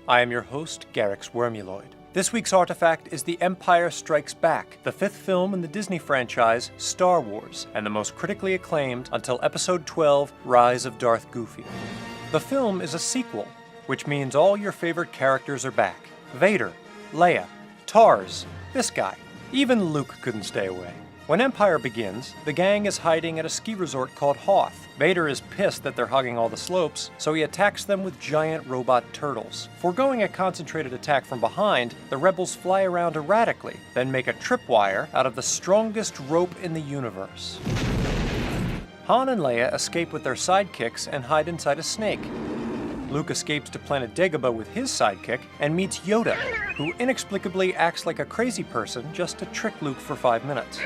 I am your host, garyx wormuloid. This week's artifact is The Empire Strikes Back, the fifth film in the Disney franchise Star Wars, and the most critically acclaimed until Episode 12, Rise of Darth Goofy. The film is a sequel, which means all your favorite characters are back. Vader, Leia, Tars, this guy. Even Luke couldn't stay away. When Empire begins, the gang is hiding at a ski resort called Hoth. Vader is pissed that they're hogging all the slopes, so he attacks them with giant robot turtles. Foregoing a concentrated attack from behind, the rebels fly around erratically, then make a tripwire out of the strongest rope in the universe. Han and Leia escape with their sidekicks and hide inside a snake. Luke escapes to planet Dagobah with his sidekick and meets Yoda, who inexplicably acts like a crazy person just to trick Luke for 5 minutes.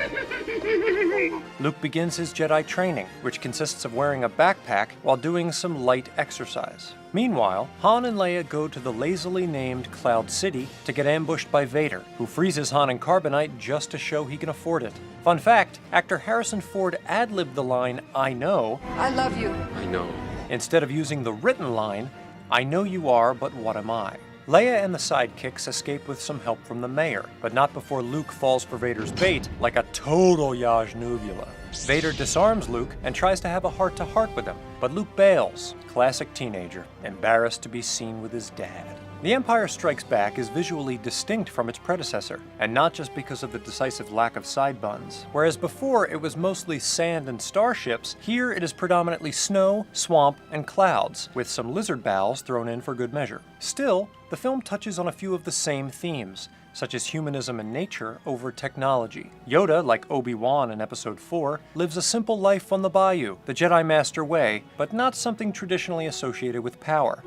Luke begins his Jedi training, which consists of wearing a backpack while doing some light exercise. Meanwhile, Han and Leia go to the lazily named Cloud City to get ambushed by Vader, who freezes Han in carbonite just to show he can afford it. Fun fact, actor Harrison Ford ad-libbed the line, "I know," I love you. I know. instead of using the written line, "I know you are, but what am I?" Leia and the sidekicks escape with some help from the mayor, but not before Luke falls for Vader's bait like a total Yaj Nubula. Vader disarms Luke and tries to have a heart-to-heart with him, but Luke bails, classic teenager, embarrassed to be seen with his dad. The Empire Strikes Back is visually distinct from its predecessor, and not just because of the decisive lack of side buns. Whereas before it was mostly sand and starships, here it is predominantly snow, swamp, and clouds, with some lizard bowels thrown in for good measure. Still, the film touches on a few of the same themes, such as humanism and nature over technology. Yoda, like Obi-Wan in Episode 4, lives a simple life on the bayou, the Jedi Master way, but not something traditionally associated with power.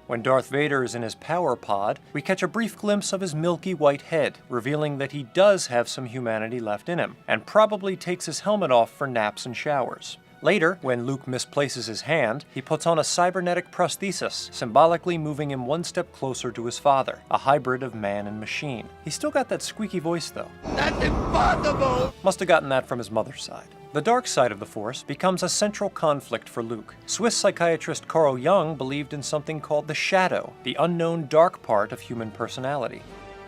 When Darth Vader is in his power pod, we catch a brief glimpse of his milky white head, revealing that he does have some humanity left in him, and probably takes his helmet off for naps and showers. Later, when Luke misplaces his hand, he puts on a cybernetic prosthesis, symbolically moving him one step closer to his father, a hybrid of man and machine. He's still got that squeaky voice, though. That's impossible! Must have gotten that from his mother's side. The dark side of the Force becomes a central conflict for Luke. Swiss psychiatrist Carl Jung believed in something called the shadow, the unknown dark part of human personality.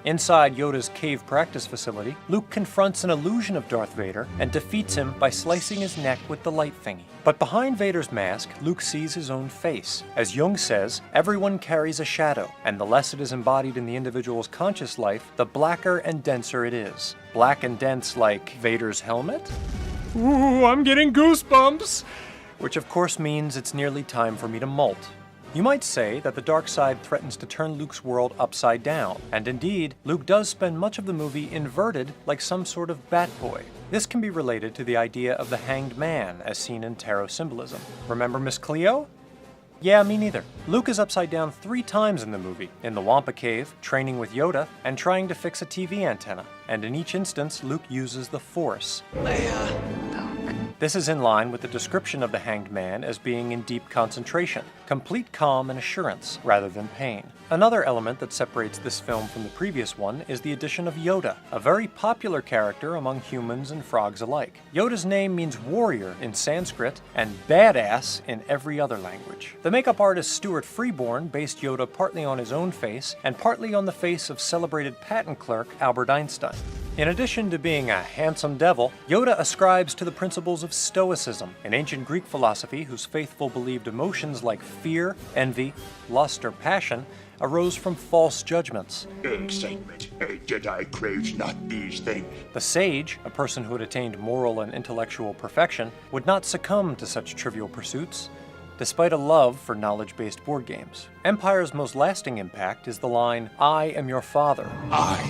Inside Yoda's cave practice facility, Luke confronts an illusion of Darth Vader and defeats him by slicing his neck with the light thingy. But behind Vader's mask, Luke sees his own face. As Jung says, everyone carries a shadow, and the less it is embodied in the individual's conscious life, the blacker and denser it is. Black and dense like Vader's helmet? Ooh, I'm getting goosebumps! Which of course means it's nearly time for me to molt. You might say that the dark side threatens to turn Luke's world upside down, and indeed, Luke does spend much of the movie inverted like some sort of bat boy. This can be related to the idea of the hanged man as seen in tarot symbolism. Remember Miss Cleo? Yeah, me neither. Luke is upside down 3 times in the movie, in the Wampa Cave, training with Yoda, and trying to fix a TV antenna. And in each instance, Luke uses the Force. Leia. This is in line with the description of the hanged man as being in deep concentration, complete calm and assurance, rather than pain. Another element that separates this film from the previous one is the addition of Yoda, a very popular character among humans and frogs alike. Yoda's name means warrior in Sanskrit and badass in every other language. The makeup artist Stuart Freeborn based Yoda partly on his own face and partly on the face of celebrated patent clerk Albert Einstein. In addition to being a handsome devil, Yoda ascribes to the principles of Stoicism, an ancient Greek philosophy whose faithful believed emotions like fear, envy, lust, or passion arose from false judgments. Excitement. A Jedi craves not these things. The sage, a person who had attained moral and intellectual perfection, would not succumb to such trivial pursuits, despite a love for knowledge-based board games. Empire's most lasting impact is the line, "I am your father." I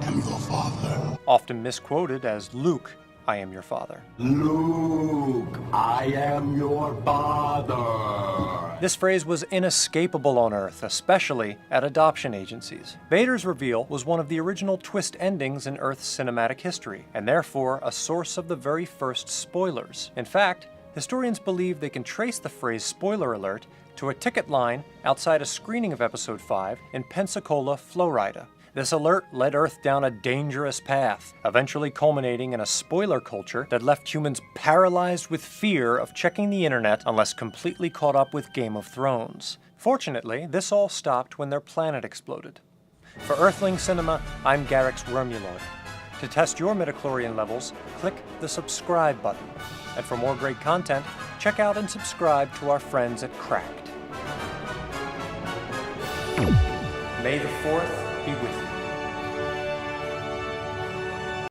am your father. Often misquoted as Luke, "I am your father." Luke, I am your father. This phrase was inescapable on Earth, especially at adoption agencies. Vader's reveal was one of the original twist endings in Earth's cinematic history, and therefore a source of the very first spoilers. In fact, historians believe they can trace the phrase "spoiler alert" to a ticket line outside a screening of Episode 5 in Pensacola, Florida. This alert led Earth down a dangerous path, eventually culminating in a spoiler culture that left humans paralyzed with fear of checking the internet unless completely caught up with Game of Thrones. Fortunately, this all stopped when their planet exploded. For Earthling Cinema, I'm garyx wormuloid. To test your midichlorian levels, click the subscribe button. And for more great content, check out and subscribe to our friends at Cracked. May the 4th be with you.